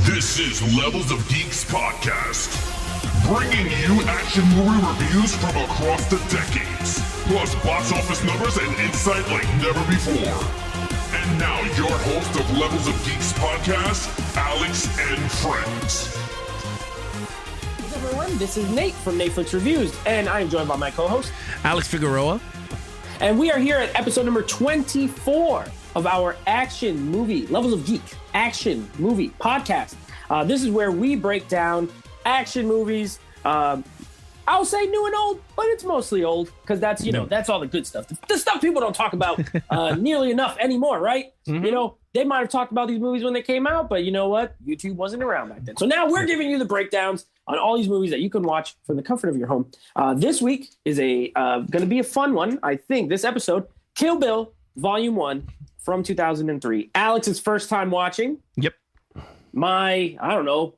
This is Levels of Geeks podcast, bringing you action movie reviews from across the decades, plus box office numbers and insight like never before. And now your host of Levels of Geeks podcast, Alex and Friends. Hey everyone, this is Nate from Netflix Reviews, and I am joined by my co-host, Alex Figueroa. And we are here at episode number 24 of our action movie, Levels of Geek action movie podcast. This is where we break down action movies. I'll say new and old, but it's mostly old because that's, that's all the good stuff. The stuff people don't talk about nearly enough anymore, right? Mm-hmm. You know, they might have talked about these movies when they came out, but you know what? YouTube wasn't around back then. So now we're giving you the breakdowns on all these movies that you can watch from the comfort of your home. This week is going to be a fun one, I think. This episode, Kill Bill Volume 1 from 2003. Alex's first time watching. Yep. My, I don't know,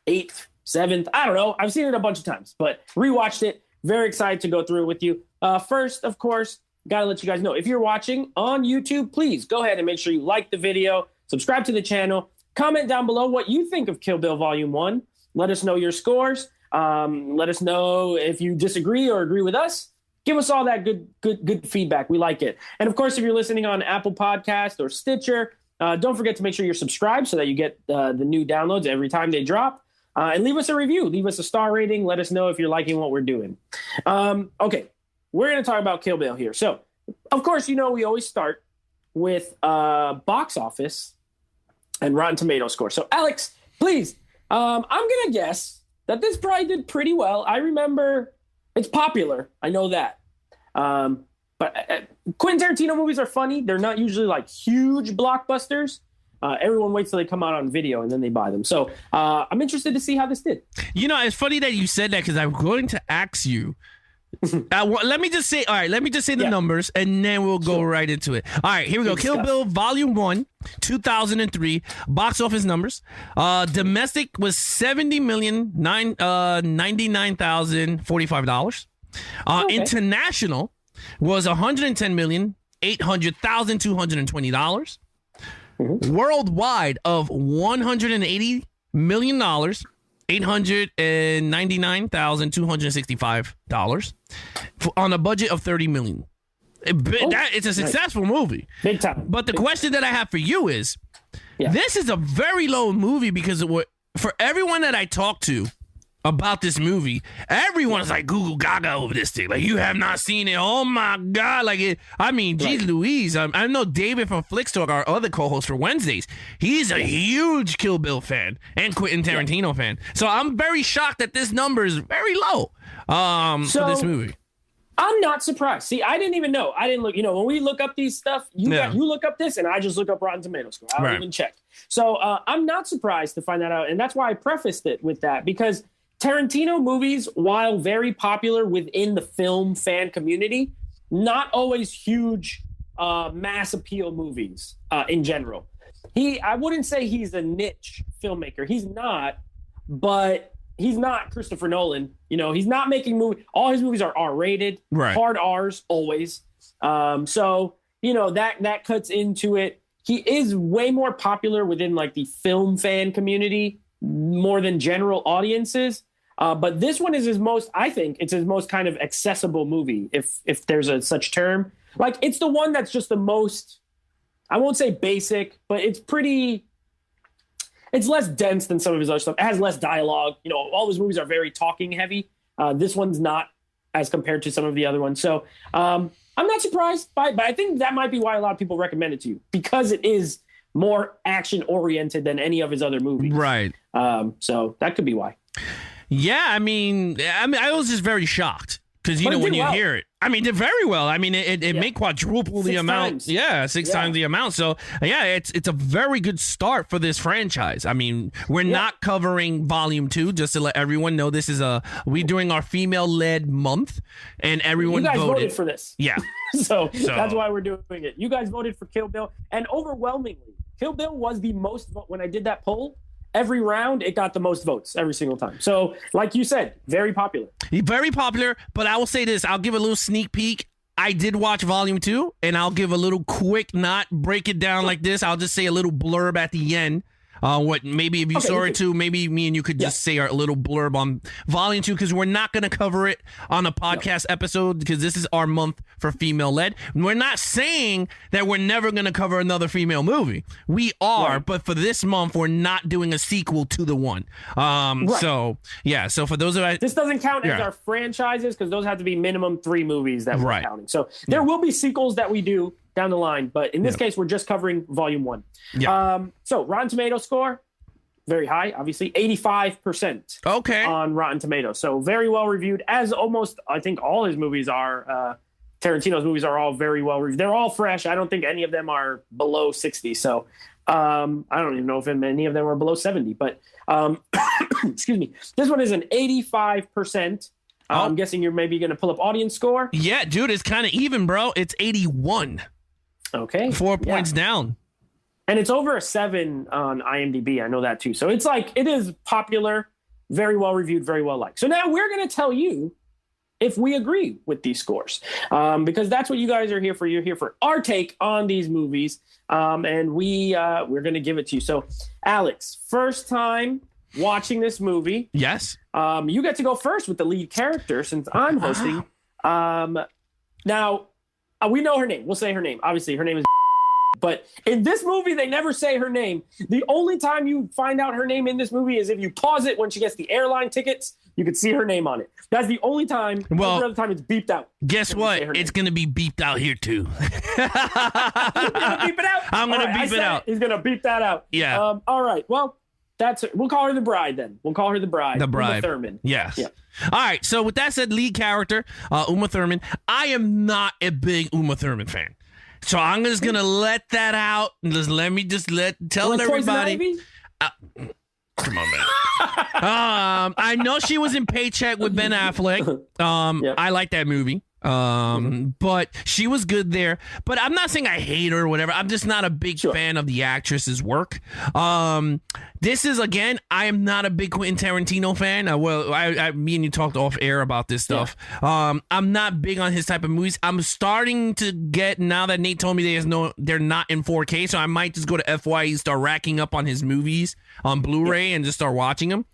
8th, 7th. I don't know. I've seen it a bunch of times, but rewatched it. Very excited to go through it with you. First, of course, got to let you guys know, if you're watching on YouTube, please go ahead and make sure you like the video, subscribe to the channel, comment down below what you think of Kill Bill Volume 1. Let us know your scores. Let us know if you disagree or agree with us. Give us all that good feedback. We like it. And of course, if you're listening on Apple Podcast or Stitcher, don't forget to make sure you're subscribed so that you get the new downloads every time they drop. And leave us a review. Leave us a star rating. Let us know if you're liking what we're doing. Okay, we're going to talk about Kill Bill here. So, of course, we always start with box office and Rotten Tomatoes score. So, Alex, please, I'm going to guess that this probably did pretty well. I remember it's popular. I know that. But Quentin Tarantino movies are funny. They're not usually like huge blockbusters. Everyone waits till they come out on video and then they buy them. So I'm interested to see how this did. It's funny that you said that because I'm going to ask you. Let me just say the numbers and then we'll go right into it. All right, here we go. Kill Bill Volume 1, 2003. Box office numbers. Domestic was $70,099,045. Okay. International was $110,800,220. Mm-hmm. Worldwide of $180 million, $899,265 on a budget of $30 million. It's a successful movie. Big time. But the question that I have for you is, this is a very low movie because for everyone that I talk to about this movie, everyone's like Google Gaga over this thing. Like, you have not seen it. Oh my God. Geez Louise. I know David from Flickstalk, our other co-host for Wednesdays. He's a huge Kill Bill fan and Quentin Tarantino fan. So I'm very shocked that this number is very low for this movie. I'm not surprised. See, I didn't even know. I didn't look, when we look up these stuff, you look up this and I just look up Rotten Tomatoes score. I don't even check. So I'm not surprised to find that out. And that's why I prefaced it with that, because Tarantino movies, while very popular within the film fan community, not always huge mass appeal movies in general. I wouldn't say he's a niche filmmaker. He's not, but he's not Christopher Nolan. He's not making movies. All his movies are R-rated, hard R's always. So that cuts into it. He is way more popular within like the film fan community more than general audiences. But this one is his most kind of accessible movie, if there's a such term. Like, it's the one that's just the most, I won't say basic, but it's less dense than some of his other stuff. It has less dialogue. All his movies are very talking heavy. This one's not as compared to some of the other ones. So I'm not surprised but I think that might be why a lot of people recommend it to you, because it is more action oriented than any of his other movies. Right. So that could be why. Yeah, I was just very shocked because when you hear it, it did very well. It made quadruple the amount. Times. Yeah, six times the amount. So it's a very good start for this franchise. We're not covering Volume 2, just to let everyone know. This is we're doing our female-led month, and everyone you guys voted for this. Yeah, so that's why we're doing it. You guys voted for Kill Bill, and overwhelmingly, Kill Bill was the most vote when I did that poll. Every round, it got the most votes every single time. So, like you said, very popular. Very popular, but I will say this. I'll give a little sneak peek. I did watch Volume 2, and I'll give a little quick, not break it down like this. I'll just say a little blurb at the end. What maybe if you saw it too, maybe me and you could just say our little blurb on Volume 2, because we're not going to cover it on a podcast episode, because this is our month for female led. We're not saying that we're never going to cover another female movie. We are, but for this month, we're not doing a sequel to the one. So yeah. So for those of us, this doesn't count as our franchises, because those have to be minimum 3 movies that we're counting. So there will be sequels that we do down the line, but in this case, we're just covering Volume 1. So Rotten Tomatoes score, very high, obviously, 85%. On Rotten Tomatoes. So very well reviewed, as almost, I think, all his movies are. Tarantino's movies are all very well reviewed. They're all fresh. I don't think any of them are below 60. So I don't even know if any of them are below 70. But excuse me, this one is an 85%. I'm guessing you're maybe going to pull up audience score. Yeah, dude, it's kind of even, bro. It's 81. Okay. 4 points down. And it's over a 7 on IMDb. I know that too. So it's like, it is popular, very well reviewed, very well liked. So now we're going to tell you if we agree with these scores, because that's what you guys are here for. You're here for our take on these movies, and we're going to give it to you. So, Alex, first time watching this movie. Yes. You get to go first with the lead character since I'm hosting. Now, we know her name. We'll say her name. Obviously, her name is. But in this movie, they never say her name. The only time you find out her name in this movie is if you pause it when she gets the airline tickets. You can see her name on it. That's the only time. Well, every other time it's beeped out. Guess what? It's going to be beeped out here too. You're gonna beep it out? I'm going to beep it out. He's going to beep that out. Yeah. All right. Well, we'll call her the bride then. We'll call her the bride. The bride. Uma Thurman. Yes. Yeah. All right. So with that said, lead character, Uma Thurman. I am not a big Uma Thurman fan. So I'm just gonna let that out and tell everybody. Come on, man. I know she was in Paycheck with Ben Affleck. I like that movie. But she was good there. But I'm not saying I hate her or whatever. I'm just not a big fan of the actress's work. This is, again, I am not a big Quentin Tarantino fan. Me and you talked off air about this stuff. I'm not big on his type of movies. I'm starting to get, now that Nate told me they're not in 4K, so I might just go to FYE, start racking up on his movies on Blu-ray and just start watching them.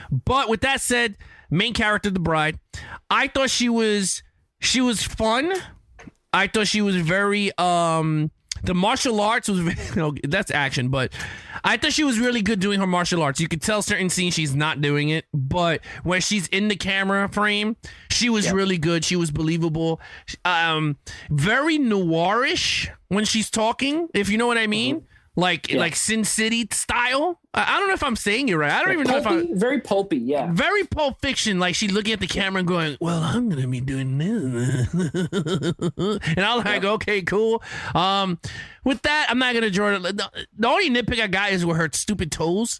But with that said, main character, the bride, I thought she was fun. I thought she was very the martial arts was that's action, but I thought she was really good doing her martial arts. You could tell certain scenes she's not doing it, but when she's in the camera frame, she was really good. She was believable. Very noirish when she's talking, if you know what I mean. Like Sin City style. I don't know if I'm saying it right. I don't even know if I'm... Very pulpy, yeah. Very Pulp Fiction. Like, she's looking at the camera and going, well, I'm going to be doing this. And I'm like, okay, cool. With that, I'm not going to draw... The only nitpick I got is with her stupid toes.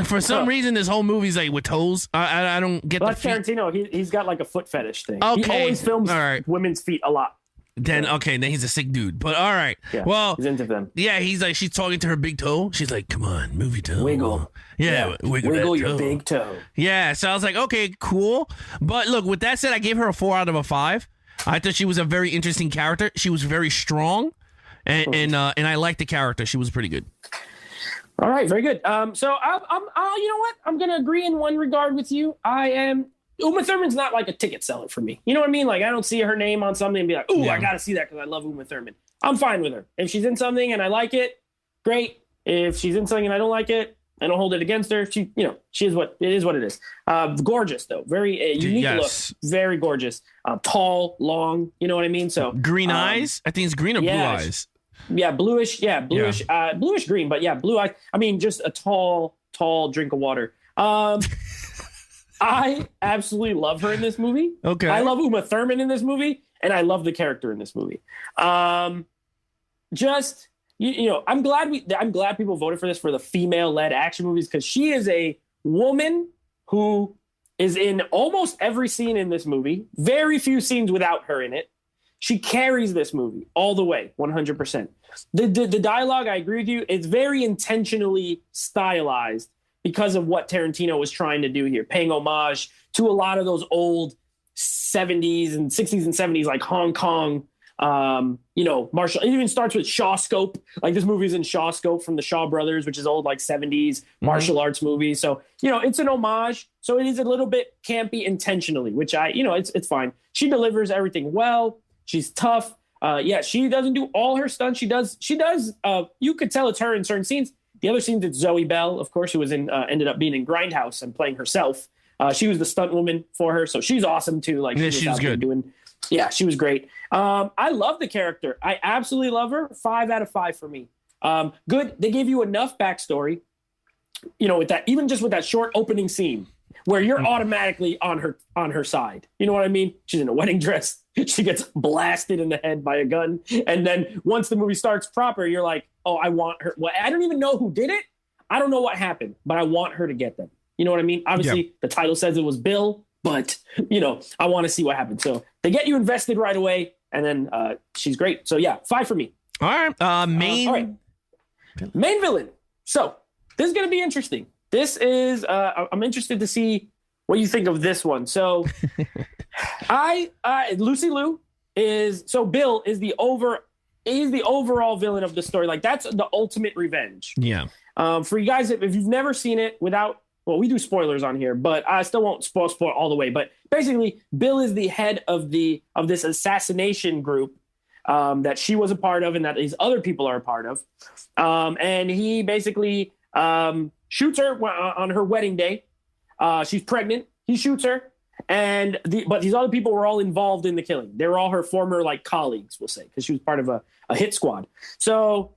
For some reason, this whole movie's like with toes. I don't get the feet. Tarantino. He's got like a foot fetish thing. Okay. He always films women's feet a lot. Then he's a sick dude. But all right. Yeah, well, he's into them. Yeah, he's like, she's talking to her big toe. She's like, come on, move your toe. Wiggle. Yeah. Wiggle your big toe. Yeah. So I was like, okay, cool. But look, with that said, I gave her a 4 out of 5. I thought she was a very interesting character. She was very strong, and I liked the character. She was pretty good. All right, very good. So I'm you know what? I'm gonna agree in one regard with you. Uma Thurman's not like a ticket seller for me. You know what I mean? Like, I don't see her name on something and be like, ooh, I got to see that because I love Uma Thurman. I'm fine with her. If she's in something and I like it, great. If she's in something and I don't like it, I don't hold it against her. She is what it is. Gorgeous, though. Very unique look. Very gorgeous. Tall, long. You know what I mean? So green eyes? I think it's green or blue eyes. Yeah, bluish. Yeah, bluish. Bluish green, but yeah, blue eyes. I mean, just a tall drink of water. I absolutely love her in this movie. Okay. I love Uma Thurman in this movie, and I love the character in this movie. I'm glad people voted for this for the female-led action movies, because she is a woman who is in almost every scene in this movie. Very few scenes without her in it. She carries this movie all the way, 100%. The dialogue, I agree with you, it's very intentionally stylized because of what Tarantino was trying to do here, paying homage to a lot of those old 70s and 60s and 70s, like Hong Kong Martial. It even starts with Shaw Scope. Like this movie's in Shaw Scope from the Shaw Brothers, which is old like 70s martial arts movie. So it's an homage. So it is a little bit campy intentionally, which it's fine. She delivers everything well. She's tough. She doesn't do all her stunts. She does. You could tell it's her in certain scenes. The other scenes, it's Zoe Bell, of course, who was ended up being in Grindhouse and playing herself. She was the stunt woman for her, so she's awesome too. Like she was good. She was great. I love the character. I absolutely love her. 5 out of 5 for me. Good. They gave you enough backstory. With that, even just with that short opening scene where you're automatically on her side. You know what I mean? She's in a wedding dress. She gets blasted in the head by a gun, and then once the movie starts proper, you're like, oh, I want her. Well, I don't even know who did it. I don't know what happened, but I want her to get them. You know what I mean? Obviously, The title says it was Bill, but, I want to see what happens. So they get you invested right away, and then she's great. So, 5 for me. All right. Main villain. So this is going to be interesting. This is I'm interested to see what you think of this one. So Lucy Liu is – so Bill is the overall villain of the story. Like that's the ultimate revenge. Yeah. For you guys, if you've never seen it we do spoilers on here, but I still won't spoil all the way. But basically, Bill is the head of this assassination group that she was a part of and that these other people are a part of. And he basically shoots her on her wedding day. She's pregnant. He shoots her. But these other people were all involved in the killing. They were all her former colleagues, we'll say, because she was part of a hit squad. So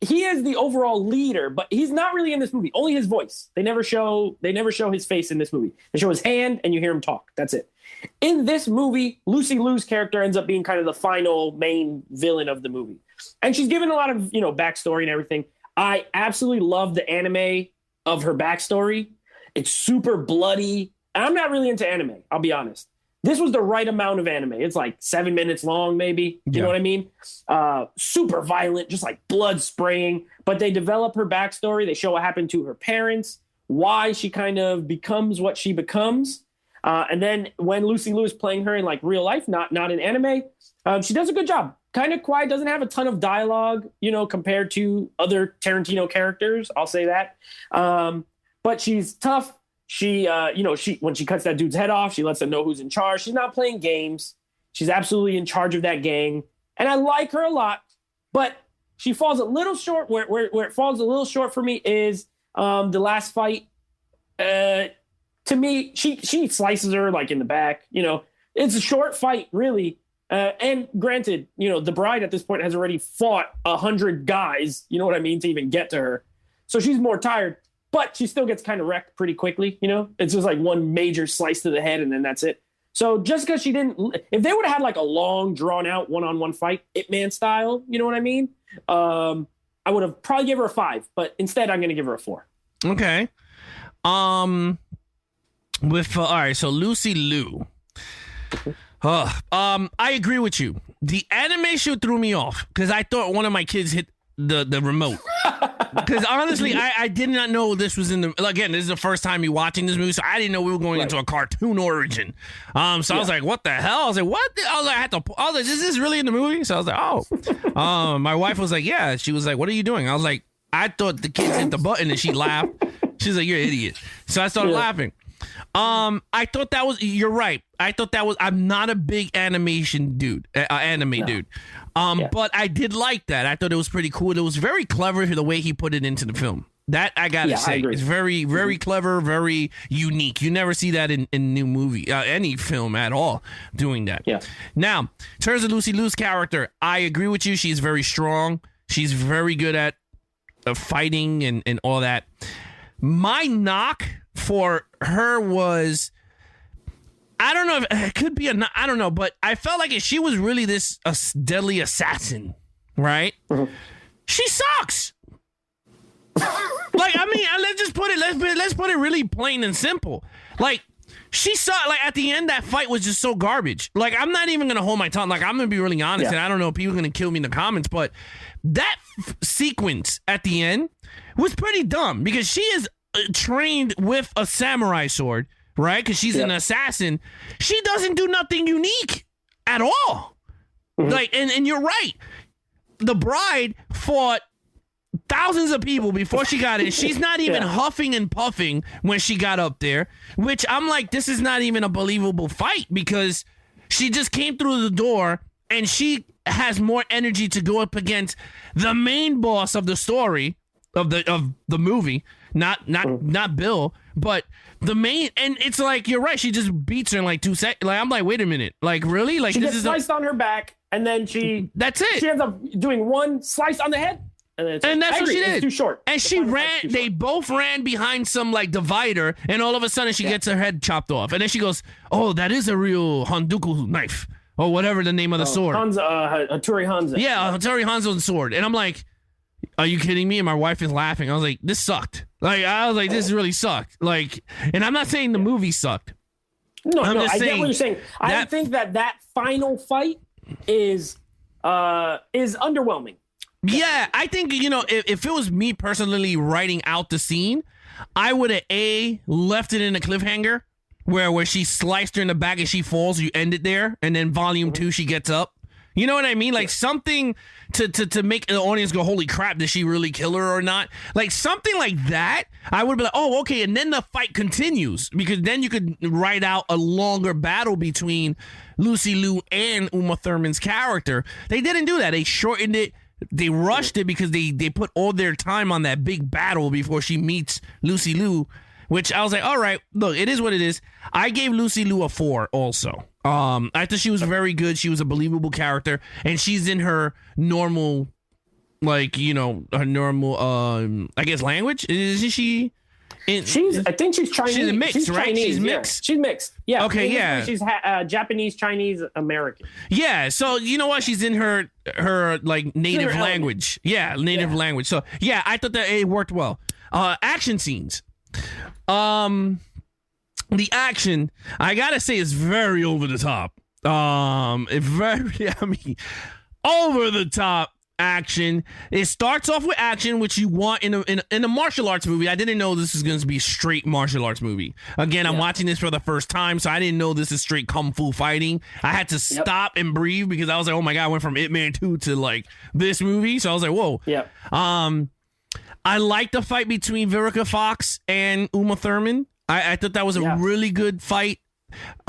he is the overall leader, but he's not really in this movie. Only his voice. They never show his face in this movie. They show his hand and you hear him talk. That's it. In this movie, Lucy Liu's character ends up being kind of the final main villain of the movie. And she's given a lot of, backstory and everything. I absolutely love the anime of her backstory. It's super bloody. I'm not really into anime, I'll be honest. This was the right amount of anime. It's like 7 minutes long, maybe. You know what I mean? Super violent, just like blood spraying. But they develop her backstory. They show what happened to her parents, why she kind of becomes what she becomes. And then when Lucy Liu is playing her in real life, not in anime, she does a good job. Kind of quiet, doesn't have a ton of dialogue, compared to other Tarantino characters. I'll say that. But she's tough. She, when she cuts that dude's head off, she lets them know who's in charge. She's not playing games. She's absolutely in charge of that gang. And I like her a lot, but she falls a little short. Where it falls a little short for me is the last fight. To me, she slices her in the back. It's a short fight, really. And granted, the bride at this point has already fought 100 guys, you know what I mean, to even get to her. So she's more tired. But she still gets kind of wrecked pretty quickly, It's just one major slice to the head, and then that's it. So just because she didn't... If they would have had a long, drawn-out, one-on-one fight, Ip Man style, you know what I mean? I would have probably give her a 5, but instead I'm going to give her a 4. Okay. All right, so Lucy Liu. I agree with you. The animation threw me off because I thought one of my kids hit the remote. Because honestly, I did not know this was in the... Again, this is the first time you watching this movie, so I didn't know we were going into a cartoon origin. I was like, what the hell? I was like, what? I was like, is this really in the movie? So I was like, oh. My wife was like, yeah. She was like, what are you doing? I was like, I thought the kids hit the button, and she laughed. She's like, you're an idiot. So I started laughing. I thought that was... You're right. I thought that was... I'm not a big animation dude. Dude. But I did like that. I thought it was pretty cool. It was very clever the way he put it into the film. That I gotta say, it's very, very clever, very unique. You never see that in new movie, any film at all, doing that. Yeah. Now, in terms of Lucy Liu's character, I agree with you. She's very strong. She's very good at fighting and all that. My knock for her was... I don't know if it could be I don't know, but I felt like if she was really this deadly assassin, right? Mm-hmm. She sucks. Let's just put it. Let's put it really plain and simple. She sucked. At the end, that fight was just so garbage. I'm not even gonna hold my tongue. I'm gonna be really honest, and I don't know if people are gonna kill me in the comments, but that sequence at the end was pretty dumb because she is trained with a samurai sword. Right? Because she's an assassin. She doesn't do nothing unique at all. Like, and you're right. The bride fought thousands of people before she got in. She's not even huffing and puffing when she got up there, which I'm like, this is not even a believable fight because she just came through the door and she has more energy to go up against the main boss of the story of the movie, not Bill, but the main. And it's like, you're right, she just beats her in like 2 seconds. Like, I'm like, wait a minute, like, really? Like, she this gets is sliced on her back, and then that's it. She ends up doing one slice on the head. And that's what she did. It's too short. And she ran. They both ran behind some like divider, and all of a sudden she gets her head chopped off. And then she goes, "Oh, that is a real Honduku knife, or whatever the name of the sword." Hattori Hanzo. Yeah, Hattori Hanzo's sword. And I'm like, "Are you kidding me?" And my wife is laughing. I was like, "This sucked." Like, I was like, "This really sucked." Like, and I'm not saying the movie sucked. No, I get what you're saying. I think that final fight is underwhelming. Yeah, I think, if it was me personally writing out the scene, I would have left it in a cliffhanger where she sliced her in the back and she falls, you end it there, and then volume 2 she gets up. You know what I mean? Like something to make the audience go, holy crap, did she really kill her or not? Like something like that, I would be like, oh, okay, and then the fight continues, because then you could write out a longer battle between Lucy Liu and Uma Thurman's character. They didn't do that. They shortened it. They rushed it because they put all their time on that big battle before she meets Lucy Liu, which I was like, all right, look, it is what it is. I gave Lucy Liu a 4 also. I thought she was very good. She was a believable character, and she's in her normal, like, her normal, I guess, language. Isn't she? I think she's Chinese. She's mixed, she's right? Chinese, she's mixed. Yeah. She's mixed. Yeah. Okay. Yeah. She's Japanese, Chinese, American. Yeah. So you know what? She's in her like native language. Yeah, native language. So yeah, I thought that it worked well. Action scenes. The action, I gotta say, is very over the top. Over the top action. It starts off with action, which you want in a martial arts movie. I didn't know this is going to be a straight martial arts movie. Again, I'm watching this for the first time, so I didn't know this is straight kung fu fighting. I had to stop and breathe because I was like, oh my god, I went from Ip Man 2 to like this movie. So I was like, whoa. Yeah. I like the fight between Vivica Fox and Uma Thurman. I thought that was a really good fight.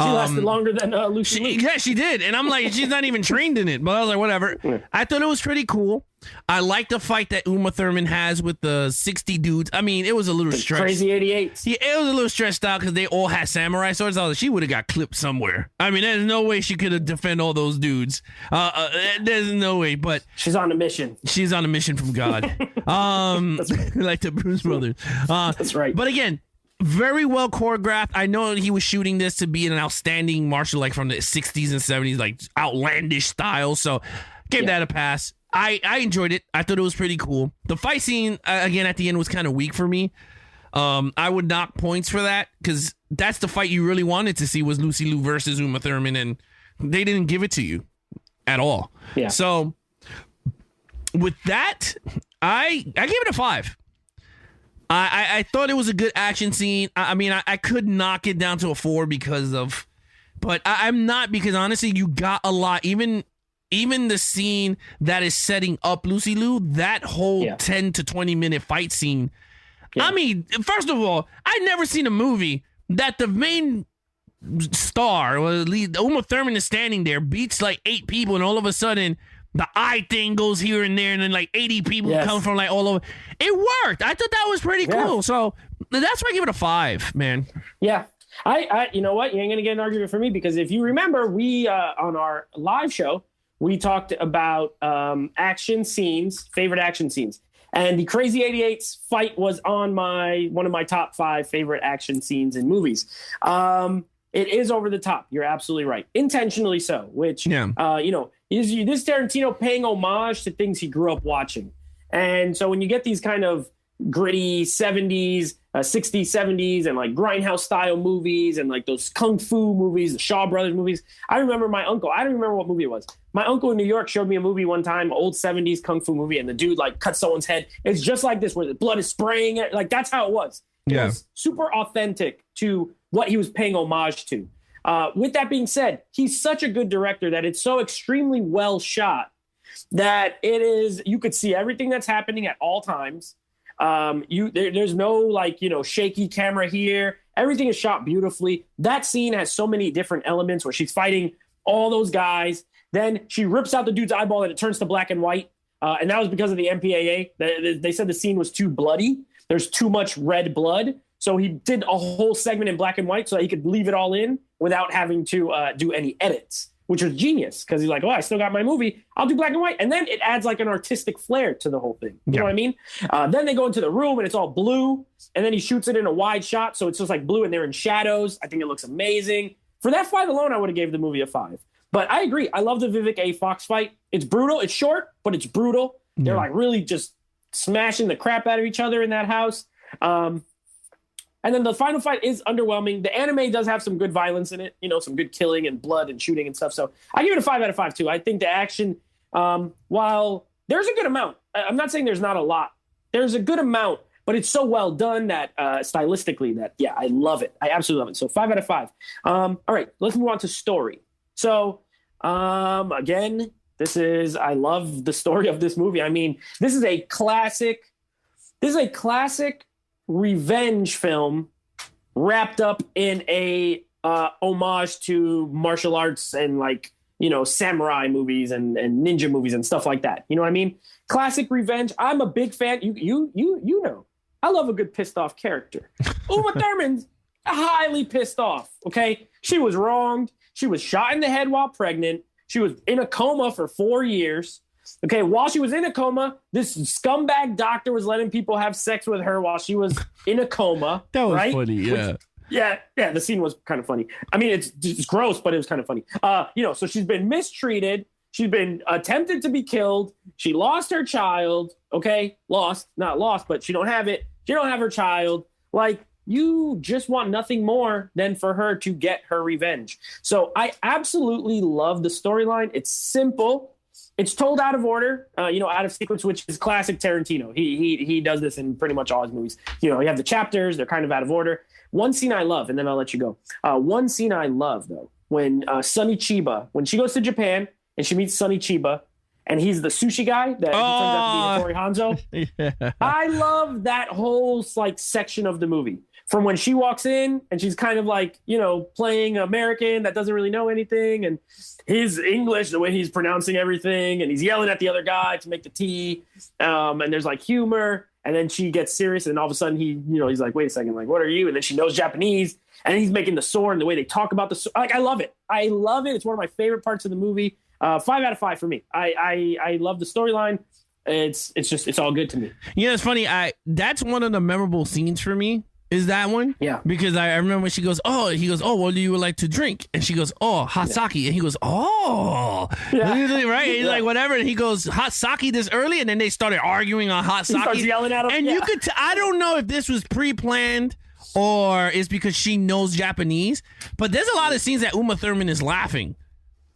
She lasted longer than Lucy Liu. Yeah, she did. And I'm like, she's not even trained in it. But I was like, whatever. I thought it was pretty cool. I like the fight that Uma Thurman has with the 60 dudes. I mean, it was a little stretched. Crazy 88s. Yeah, it was a little stretched out because they all had samurai swords. I was like, she would have got clipped somewhere. I mean, there's no way she could have defended all those dudes. There's no way. But she's on a mission. She's on a mission from God. That's right. Like the Bruce Brothers. That's right. But again, very well choreographed. I know he was shooting this to be an outstanding martial, like from the 60s and 70s, like outlandish style. So gave that a pass. I enjoyed it. I thought it was pretty cool. The fight scene, again, at the end was kind of weak for me. I would knock points for that because that's the fight you really wanted to see was Lucy Liu versus Uma Thurman, and they didn't give it to you at all. Yeah. So with that, I gave it a 5. I thought it was a good action scene. I mean, I could knock it down to a 4 because of, but I'm not, because honestly, you got a lot. Even the scene that is setting up Lucy Liu, that whole 10 to 20 minute fight scene. Yeah. I mean, first of all, I've never seen a movie that the main star, or Uma Thurman, is standing there, beats like 8 people, and all of a sudden the eye thing goes here and there, and then like 80 people come from like all over. It worked. I thought that was pretty cool. So that's why I give it a 5, man. Yeah. I you know what? You ain't going to get an argument from me, because if you remember, we on our live show, we talked about action scenes, favorite action scenes. And the Crazy 88's fight was on one of my top 5 favorite action scenes in movies. It is over the top. You're absolutely right. Intentionally so, which, is this Tarantino paying homage to things he grew up watching. And so when you get these kind of gritty 70s, 60s, 70s, and like grindhouse style movies and like those kung fu movies, the Shaw Brothers movies. I remember my uncle, I don't remember what movie it was. My uncle in New York showed me a movie one time, old 70s kung fu movie, and the dude like cut someone's head. It's just like this, where the blood is spraying it. Like that's how it was. It was super authentic to what he was paying homage to. With that being said, he's such a good director that it's so extremely well shot that you could see everything that's happening at all times. There's no like, shaky camera here. Everything is shot beautifully. That scene has so many different elements where she's fighting all those guys. Then she rips out the dude's eyeball and it turns to black and white. And that was because of the MPAA. They said the scene was too bloody. There's too much red blood. So he did a whole segment in black and white so that he could leave it all in without having to do any edits, which was genius because he's like, oh, I still got my movie. I'll do black and white. And then it adds like an artistic flair to the whole thing. You know what I mean? Then they go into the room and it's all blue. And then he shoots it in a wide shot. So it's just like blue and they're in shadows. I think it looks amazing. For that 5 alone, I would have gave the movie a 5. But I agree. I love the Vivica A. Fox fight. It's brutal. It's short, but it's brutal. They're like really just smashing the crap out of each other in that house. And then the final fight is underwhelming. The anime does have some good violence in it, some good killing and blood and shooting and stuff. So I give it a 5 out of 5 too. I think the action, while there's a good amount, I'm not saying there's not a lot. There's a good amount, but it's so well done that stylistically that, yeah, I love it. I absolutely love it. So 5 out of 5. All right, let's move on to story. So again, I love the story of this movie. I mean, this is a classic revenge film wrapped up in a homage to martial arts and samurai movies and ninja movies and stuff like that. You know what I mean? Classic revenge. I'm a big fan. You know, I love a good pissed off character. Uma Thurman's highly pissed off. Okay. She was wronged. She was shot in the head while pregnant. She was in a coma for 4 years. Okay, while she was in a coma, this scumbag doctor was letting people have sex with her while she was in a coma. That was right? funny, yeah. Yeah, the scene was kind of funny. I mean, it's gross, but it was kind of funny. So she's been mistreated. She's been attempted to be killed. She lost her child. Okay, not lost, but she don't have it. She don't have her child. Like, you just want nothing more than for her to get her revenge. So I absolutely love the storyline. It's simple. It's told out of order, out of sequence, which is classic Tarantino. He does this in pretty much all his movies. You have the chapters, they're kind of out of order. One scene I love, and then I'll let you go. One scene I love, though, when Sonny Chiba, when she goes to Japan and she meets Sonny Chiba, and he's the sushi guy that turns out to be Hattori Hanzo. Yeah. I love that whole section of the movie. From when she walks in and she's kind of playing American that doesn't really know anything, and his English, the way he's pronouncing everything, and he's yelling at the other guy to make the tea, and there's humor, and then she gets serious, and all of a sudden he's like, wait a second, what are you? And then she knows Japanese, and he's making the sword, and the way they talk about the sword, I love it. I love it. It's one of my favorite parts of the movie. 5 out of 5 for me. I love the storyline. It's all good to me. It's funny. That's one of the memorable scenes for me. Is that one? Yeah. Because I remember when she goes, what do you like to drink? And she goes, hot sake. And he goes, yeah. Right? He's like, whatever. And he goes, hot sake this early? And then they started arguing on hot sake. He starts yelling at him. And you could, I don't know if this was pre-planned or it's because she knows Japanese, but there's a lot of scenes that Uma Thurman is laughing.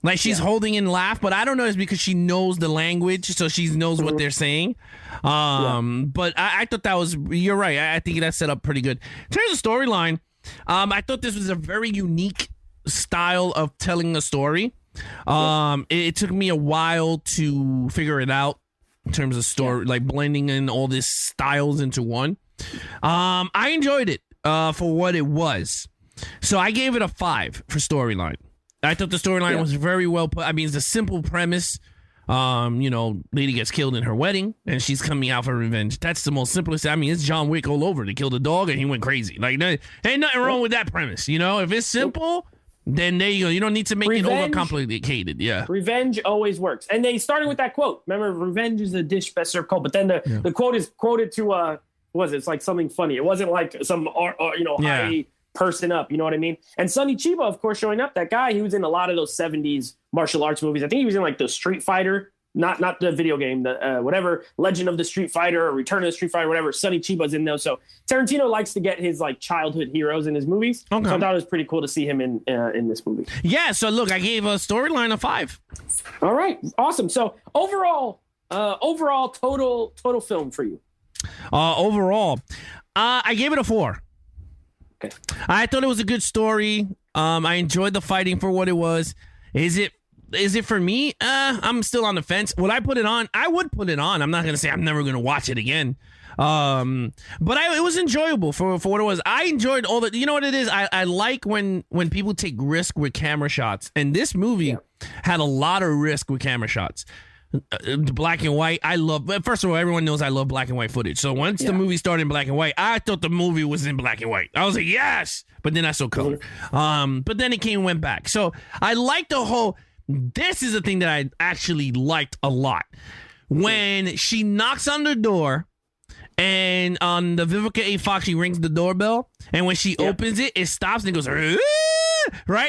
Like she's holding in laugh, but I don't know if it's because she knows the language, so she knows what they're saying. But I thought that was, you're right. I think that set up pretty good. In terms of storyline, I thought this was a very unique style of telling a story. It took me a while to figure it out in terms of story, like blending in all these styles into one. I enjoyed it for what it was. So I gave it a 5 for storyline. I thought the storyline was very well put. I mean, it's a simple premise. Lady gets killed in her wedding, and she's coming out for revenge. That's the most simplest. I mean, it's John Wick all over. They killed a dog, and he went crazy. Like, ain't nothing wrong with that premise. If it's simple, then there you go. You don't need to make it overcomplicated. Yeah. Revenge always works. And they started with that quote. Remember, revenge is a dish best served cold. But then the quote is quoted to, it's like something funny. It wasn't like some, high person up, you know what I mean? And Sonny Chiba, of course, showing up, that guy, he was in a lot of those 70s martial arts movies. I think he was in the Street Fighter, not the video game, the whatever, Legend of the Street Fighter or Return of the Street Fighter, whatever. Sonny Chiba's in those. So Tarantino likes to get his childhood heroes in his movies. Okay. So I thought it was pretty cool to see him in this movie. Yeah, so look, I gave a storyline a 5. All right, awesome. So overall total film for you. Overall, I gave it a 4. Okay. I thought it was a good story. I enjoyed the fighting for what it was. Is it for me? I'm still on the fence. Would I put it on? I would put it on. I'm not gonna say I'm never gonna watch it again. But it was enjoyable for what it was. I enjoyed all the. You know what it is? I like when people take risk with camera shots, and this movie had a lot of risk with camera shots. Black and white. I love. First of all, everyone knows I love black and white footage. So once the movie started in black and white, I thought the movie was in black and white. I was like, yes, but then I saw color. But then it went back. So I like the whole. This is the thing that I actually liked a lot when she knocks on the door. And on the Vivica A. Fox, she rings the doorbell, and when she opens it, it stops and it goes, right?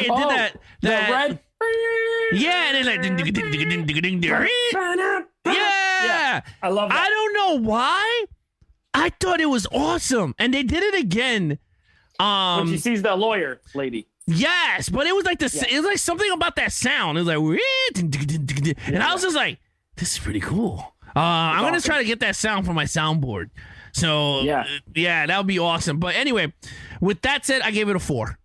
It did that red. Yeah, and then like, yeah. I love that. I don't know why. I thought it was awesome, and they did it again. When she sees the lawyer lady. Yes, but it was like it was like something about that sound. It was like, and I was just like, this is pretty cool. I'm going to try to get that sound from my soundboard. So, yeah, that would be awesome. But anyway, with that said, I gave it a 4.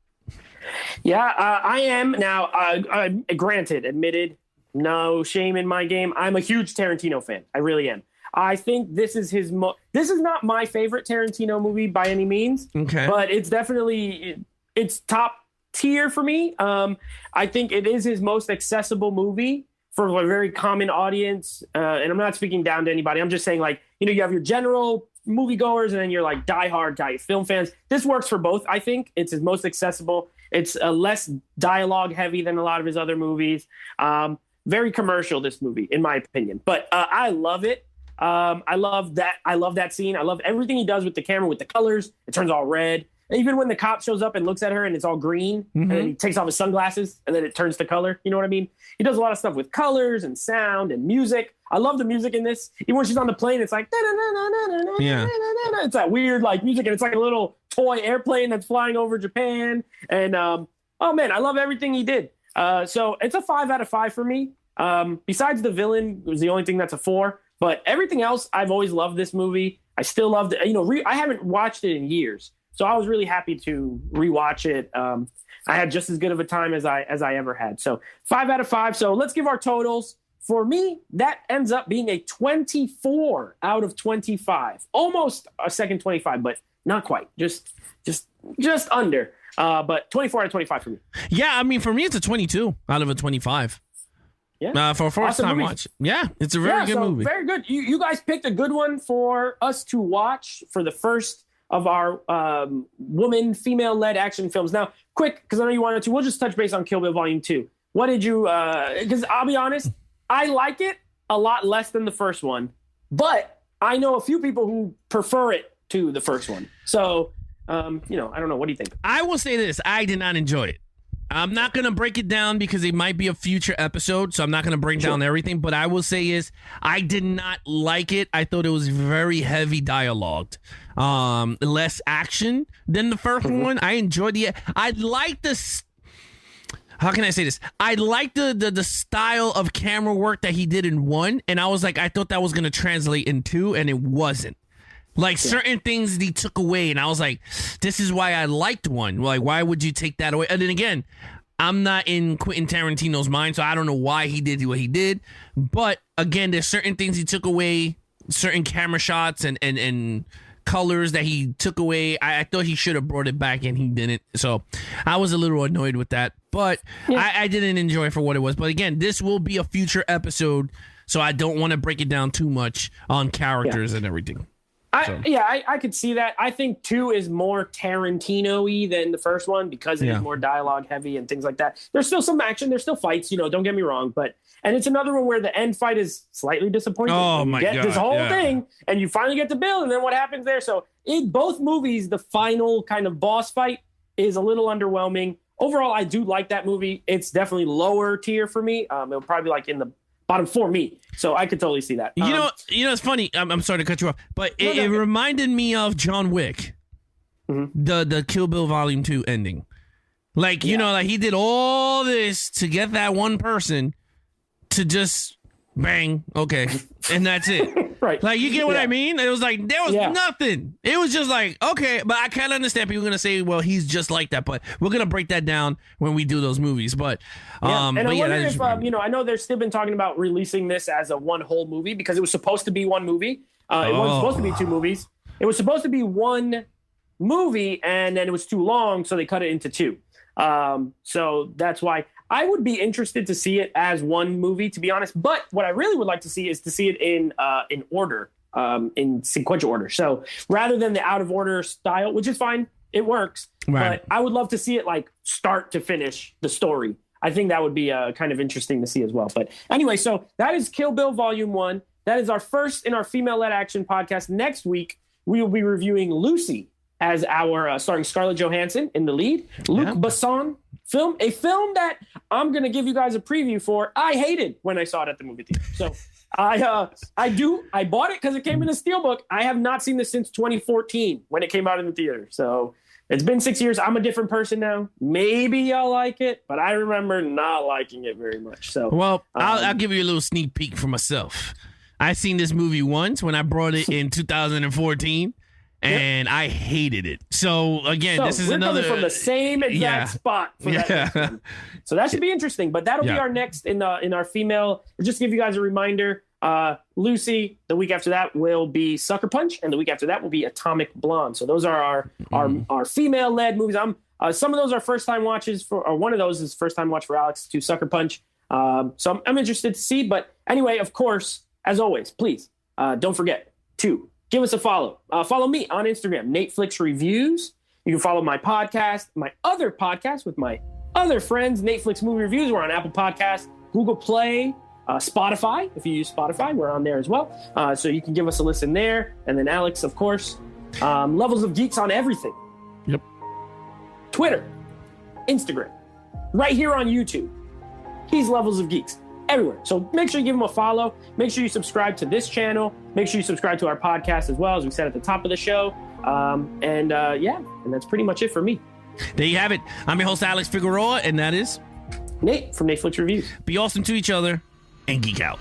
Yeah, I am. Now, admitted, no shame in my game. I'm a huge Tarantino fan. I really am. I think this is this is not my favorite Tarantino movie by any means. Okay. But it's definitely, it's top tier for me. I think it is his most accessible movie for a very common audience. And I'm not speaking down to anybody. I'm just saying, like, you have your general moviegoers and then you're like diehard film fans. This works for both, I think. It's his most accessible. It's less dialogue heavy than a lot of his other movies. Very commercial, this movie, in my opinion. But I love it. I love that. I love that scene. I love everything he does with the camera, with the colors. It turns all red. Even when the cop shows up and looks at her and it's all green, and then he takes off his sunglasses and then it turns to color. You know what I mean? He does a lot of stuff with colors and sound and music. I love the music in this. Even when she's on the plane, it's like, it's that weird like music, and it's like a little toy airplane that's flying over Japan. And oh man, I love everything he did. So it's a 5 out of 5 for me. Besides the villain was the only thing that's a 4, but everything else, I've always loved this movie. I still loved it. I haven't watched it in years. So I was really happy to rewatch it. I had just as good of a time as I ever had. So 5 out of 5. So let's give our totals. For me, that ends up being a 24 out of 25. Almost a second 25, but not quite. Just under. But 24 out of 25 for me. Yeah, I mean, for me, it's a 22 out of a 25. Yeah. For a first time watch. Yeah, it's a very good movie. Very good. You guys picked a good one for us to watch for the first of our female-led action films. Now, quick, because I know you wanted to, we'll just touch base on Kill Bill Volume 2. What did you, because I'll be honest, I like it a lot less than the first one, but I know a few people who prefer it to the first one. So, I don't know. What do you think? I will say this. I did not enjoy it. I'm not going to break it down because it might be a future episode, so I'm not going to break down everything. But I will say is I did not like it. I thought it was very heavy dialogued. Less action than the first one. I enjoyed I like this. How can I say this? I like the style of camera work that he did in 1. And I was like, I thought that was going to translate in 2, and it wasn't. Like certain things he took away, and I was like, this is why I liked 1. Like, why would you take that away? And then again, I'm not in Quentin Tarantino's mind, so I don't know why he did what he did. But again, there's certain things he took away, certain camera shots and colors that he took away. I thought he should have brought it back, and he didn't. So I was a little annoyed with that. But I didn't enjoy it for what it was. But again, this will be a future episode, so I don't want to break it down too much on characters and everything. I could see that. I think 2 is more Tarantino-y than the first one because it is more dialogue heavy and things like that. There's still some action. There's still fights, don't get me wrong. And it's another one where the end fight is slightly disappointing. Oh, my God. You get this whole thing, and you finally get to Bill, and then what happens there? So in both movies, the final kind of boss fight is a little underwhelming. Overall, I do like that movie. It's definitely lower tier for me. It'll probably be like in the bottom for me. So I could totally see that. It's funny. I'm sorry to cut you off, but it reminded me of John Wick, the Kill Bill Volume 2 ending. Like, like he did all this to get that one person to just bang. Okay. And that's it. Right. Like, you get what I mean? It was like, there was Yeah. nothing. It was just like, okay, but I kind of understand people going to say, well, he's just like that. But we're going to break that down when we do those movies. But, And I wonder that is if, I know they've still been talking about releasing this as a one whole movie because it was supposed to be one movie. It wasn't supposed to be two movies. It was supposed to be one movie, and then it was too long, so they cut it into two. So that's why I would be interested to see it as one movie, to be honest. But what I really would like to see is to see it in order, in sequential order. So rather than the out of order style, which is fine, it works. Right. But I would love to see it like start to finish the story. I think that would be kind of interesting to see as well. But anyway, so that is Kill Bill Volume 1. That is our first in our female-led action podcast. Next week, we will be reviewing Lucy as our starring Scarlett Johansson in the lead. Luc Besson film, a film that I'm going to give you guys a preview for. I hated when I saw it at the movie theater. So I bought it because it came in a steelbook. I have not seen this since 2014 when it came out in the theater. So it's been 6 years. I'm a different person now. Maybe I'll like it, but I remember not liking it very much. So, well, I'll give you a little sneak peek for myself. I seen this movie once when I brought it in 2014, and I hated it. So again, this is another coming from the same exact spot for that next one. So that should be interesting. But that'll be our next in our female. Just to give you guys a reminder, Lucy. The week after that will be Sucker Punch, and the week after that will be Atomic Blonde. So those are our female led movies. Some of those are first time watches or one of those is first time watch for Alex to Sucker Punch. So I'm interested to see. But anyway, of course, as always, please don't forget to give us a follow. Follow me on Instagram, Netflix Reviews. You can follow my podcast, my other podcast with my other friends, Netflix Movie Reviews. We're on Apple Podcasts, Google Play, Spotify. If you use Spotify, we're on there as well. So you can give us a listen there. And then Alex, of course, Levels of Geeks on everything. Yep. Twitter, Instagram, right here on YouTube. He's Levels of Geeks. Everywhere. So make sure you give him a follow. Make sure you subscribe to this channel. Make sure you subscribe to our podcast as well, as we said at the top of the show. And that's pretty much it for me. There you have it. I'm your host, Alex Figueroa, and that is Nate from Netflix Reviews. Be awesome to each other and geek out.